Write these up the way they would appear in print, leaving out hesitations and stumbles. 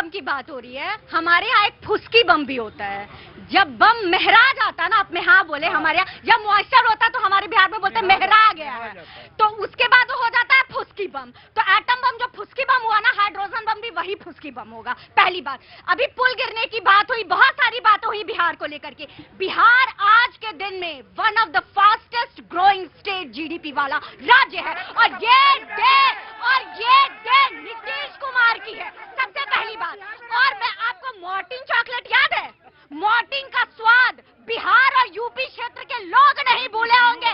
बम की बात हो रही है, हमारे यहाँ एक फुसकी बम भी होता है। जब बम महरा जाता ना, आप में हाँ बोले, हमारे यहाँ जब मॉइस्चर होता है तो हमारे बिहार में बोलते हैं महरा गया है, तो उसके बाद हो जाता है फुसकी बम। तो एटम बम जो फुसकी बम हुआ ना, हाइड्रोजन बम भी वही फुसकी बम होगा। पहली बात, अभी पुल गिरने की बात हुई, बहुत सारी बातें हुई बिहार को लेकर के। बिहार आज के दिन में one of the fastest growing state GDP वाला राज्य है, और ये डे नीतीश कुमार की है, सबसे पहली बात। और मैं आपको मॉर्टिन चॉकलेट याद है? मॉर्टिन का स्वाद बिहार और यूपी क्षेत्र के लोग नहीं भूले होंगे।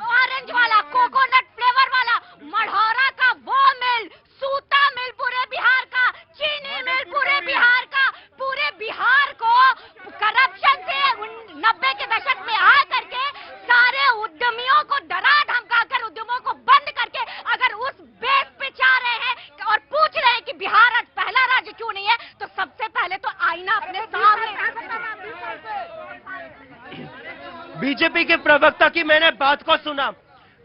ऑरेंज वाला, कोकोनट फ्लेवर वाला, मढ़ौरा का वो मिल, सूता मिल पूरे बिहार का, चीनी मिल पूरे बिहार का, पूरे बिहार को करप्शन से 90 के दशक में आ करके सारे उद्यमियों को डरा धमका कर उद्यमों को बंद करके अगर उस बेस पे चाह रहे हैं और पूछ रहे हैं कि बिहार आज पहला राज्य क्यों नहीं है, तो सबसे पहले तो आईना अपने सामने। बीजेपी के प्रवक्ता की मैंने बात को सुना,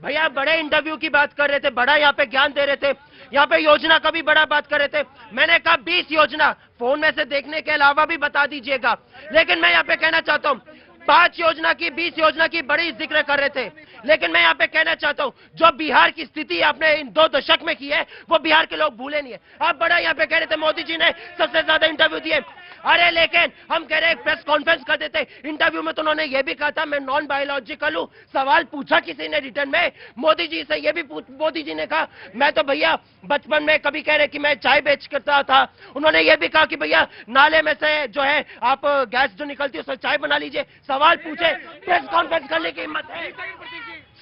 भैया बड़े इंटरव्यू की बात कर रहे थे, बड़ा यहाँ पे ज्ञान दे रहे थे, यहाँ पे योजना का भी बड़ा बात कर रहे थे। मैंने कहा 20 योजना फोन में से देखने के अलावा भी बता दीजिएगा, लेकिन मैं यहाँ पे कहना चाहता हूँ 5 योजना की 20 योजना की बड़ी जिक्र कर रहे थे, लेकिन मैं यहाँ पे कहना चाहता हूँ जो बिहार की स्थिति आपने इन 2 दशक में की है वो बिहार के लोग भूले नहीं है। आप बड़ा यहाँ पे कह रहे थे मोदी जी ने सबसे ज्यादा इंटरव्यू दिए, अरे लेकिन हम कह रहे हैं प्रेस कॉन्फ्रेंस कर देते, इंटरव्यू में तो उन्होंने ये भी कहा था मैं नॉन बायोलॉजिकल हूँ। सवाल पूछा किसी ने रिटर्न में मोदी जी से, ये भी मोदी जी ने कहा मैं तो भैया बचपन में कभी कह रहे कि मैं चाय बेच करता था, उन्होंने ये भी कहा कि भैया नाले में से जो है आप गैस जो निकलती है उससे चाय बना लीजिए। सवाल पूछे, प्रेस कॉन्फ्रेंस करने की हिम्मत है।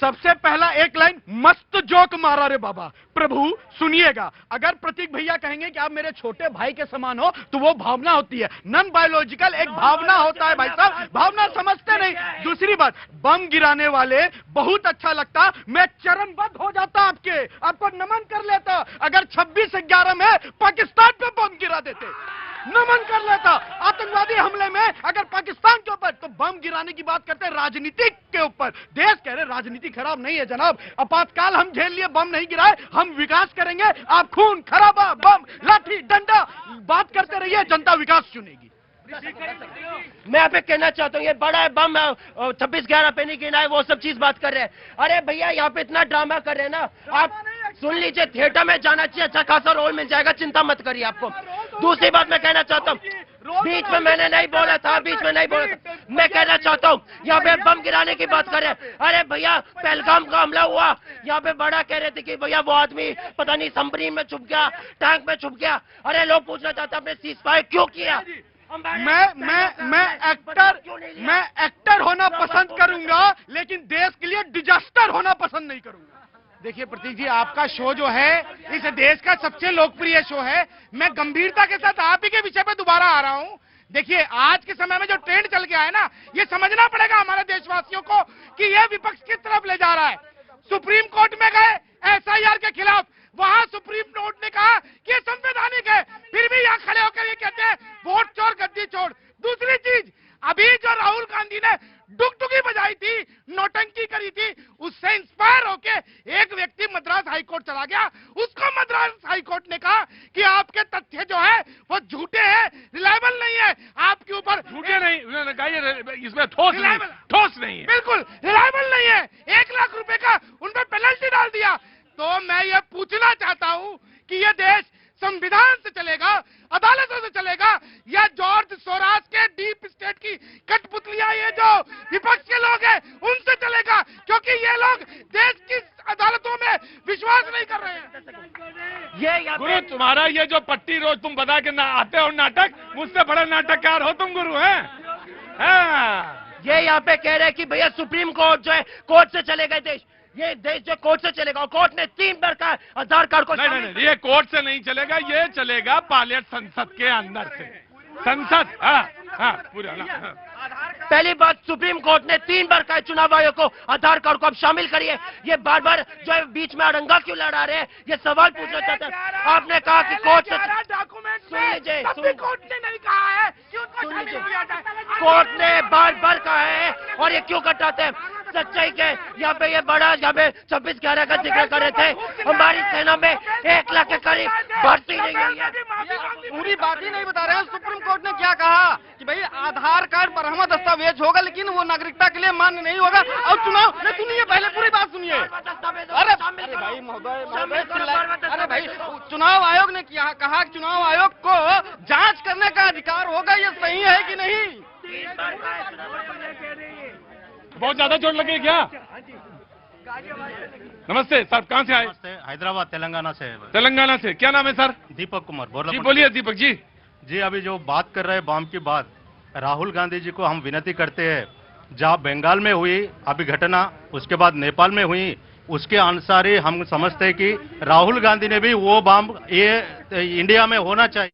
सबसे पहला एक लाइन मस्त जोक मारा रे बाबा। प्रभु सुनिएगा, अगर प्रतीक भैया कहेंगे कि आप मेरे छोटे भाई के समान हो तो वो भावना होती है, नॉन बायोलॉजिकल एक भावना होता है भाई साहब, भावना समझते नहीं। दूसरी बात, बम गिराने वाले बहुत अच्छा लगता, मैं चरणबद्ध हो जाता आपको नमन कर लेता अगर 26/11 में पाकिस्तान पे बम गिरा देते, नमन कर लेता। आतंकवादी हमले में अगर पाकिस्तान के ऊपर, तो बम गिराने की बात करते हैं राजनीति के ऊपर। देश कह रहे राजनीति खराब नहीं है जनाब, आपातकाल हम झेल लिए, बम नहीं गिराए, हम विकास करेंगे, आप खून खराबा बम लाठी डंडा बात करते रहिए, जनता विकास चुनेगी। मैं यहाँ पे कहना चाहता हूँ ये बड़ा बम 26/11 पे नहीं गिरा है, वो सब चीज बात कर रहे हैं। अरे भैया यहाँ पे इतना ड्रामा कर रहे हैं ना, आप सुन लीजिए, थिएटर में जाना चाहिए, अच्छा खासा रोल मिल जाएगा, चिंता मत करिए आपको। दूसरी बात मैं कहना चाहता हूँ, बीच में मैंने नहीं बोला था, बीच में नहीं बोला था, मैं कहना चाहता हूँ यहाँ पे बम गिराने की बात कर रहे हैं। अरे भैया पहलगाम का हमला हुआ, यहाँ पे बड़ा कह रहे थे कि भैया वो आदमी पता नहीं सबमरीन में छुप गया, टैंक में छुप गया। अरे लोग पूछना चाहते हैं आपने सीज फायर क्यों किया? मैं एक्टर होना पसंद करूंगा, लेकिन देश के लिए डिजास्टर होना पसंद नहीं करूंगा। देखिए प्रतीक जी, आपका शो जो है इस देश का सबसे लोकप्रिय शो है। मैं गंभीरता के साथ आप ही के विषय पे दोबारा आ रहा हूँ। देखिए आज के समय में जो ट्रेंड चल गया है ना, ये समझना पड़ेगा हमारे देशवासियों को कि ये विपक्ष किस तरफ ले जा रहा है। सुप्रीम कोर्ट में गए SIR के खिलाफ, वहां सुप्रीम कोर्ट ने कहा कि ये संवैधानिक है, फिर भी यहाँ खड़े होकर ये कहते हैं वोट चोर गद्दी छोड़। दूसरी चीज, अभी जो राहुल गांधी ने डुगडुगी बजाई थी, नौटंकी करी थी, उससे इंस्पायर होके एक व्यक्ति मद्रास हाईकोर्ट चला गया। उसको मद्रास हाईकोर्ट ने कहा कि आपके तथ्य जो है वो झूठे हैं, रिलायबल नहीं है, आपके ऊपर झूठे नहीं, उन्होंने कहा ये इसमें ठोस नहीं है, बिल्कुल रिलायबल नहीं है। 1 लाख रुपए का उन पर पेनल्टी डाल दिया। तो मैं ये पूछना चाहता हूँ कि ये देश संविधान से चलेगा, अदालतों से चलेगा, या जॉर्ज सोरास के डीप स्टेट की कठपुतलियां ये जो विपक्ष के लोग हैं उनसे चलेगा? क्योंकि ये लोग देश की अदालतों में विश्वास नहीं कर रहे हैं। ये गुरु तुम्हारा ये जो पट्टी रोज तुम बता के ना आते हो नाटक, मुझसे बड़ा नाटककार हो तुम गुरु हैं। ये यहाँ पे कह रहे हैं कि भैया सुप्रीम कोर्ट जो है कोर्ट से चले गए देश, ये देश जो कोर्ट से चलेगा, और कोर्ट ने 3 बार का आधार कार्ड को नहीं, ये कोर्ट से नहीं चलेगा, ये चलेगा पार्लियामेंट संसद के अंदर से। संसद पूरा पहली बात, सुप्रीम कोर्ट ने 3 बार का चुनाव आयोग को आधार कार्ड को अब शामिल करिए। ये बार बार जो है बीच में अड़ंगा क्यों लड़ा रहे हैं, ये सवाल पूछना चाहते हैं। आपने कहा कि कोर्ट से सुन लीजिए, कोर्ट ने नहीं कहा है, कोर्ट ने बार बार कहा है, और ये क्यों कटाते हैं? सच्चाई के यहाँ पे ये बड़ा यहाँ पे 26/11 का जिक्र कर रहे थे। हमारी सेना में 1 लाख के करीब भर्ती नहीं हुई है। पूरी बात ही नहीं बता रहे हैं। सुप्रीम कोर्ट ने क्या कहा कि भाई आधार कार्ड बरहमा दस्तावेज होगा लेकिन वो नागरिकता के लिए मान्य नहीं होगा। और चुनाव नहीं, सुनिए पहले पूरी बात सुनिए। अरे भाई महोदय अरे भाई, चुनाव आयोग ने कहा कि चुनाव आयोग को जांच करने का अधिकार होगा, ये सही है कि नहीं? बहुत ज्यादा चोट लगी क्या? नमस्ते साहब, कहाँ से आए? हैदराबाद तेलंगाना से। तेलंगाना से। क्या नाम है सर? दीपक कुमार। जी बोलिए दीपक जी। जी अभी जो बात कर रहे हैं बम की बात, राहुल गांधी जी को हम विनती करते हैं, जहाँ बंगाल में हुई अभी घटना, उसके बाद नेपाल में हुई, उसके अनुसार ही हम समझते हैं कि राहुल गांधी ने भी वो बम ये इंडिया में होना चाहिए।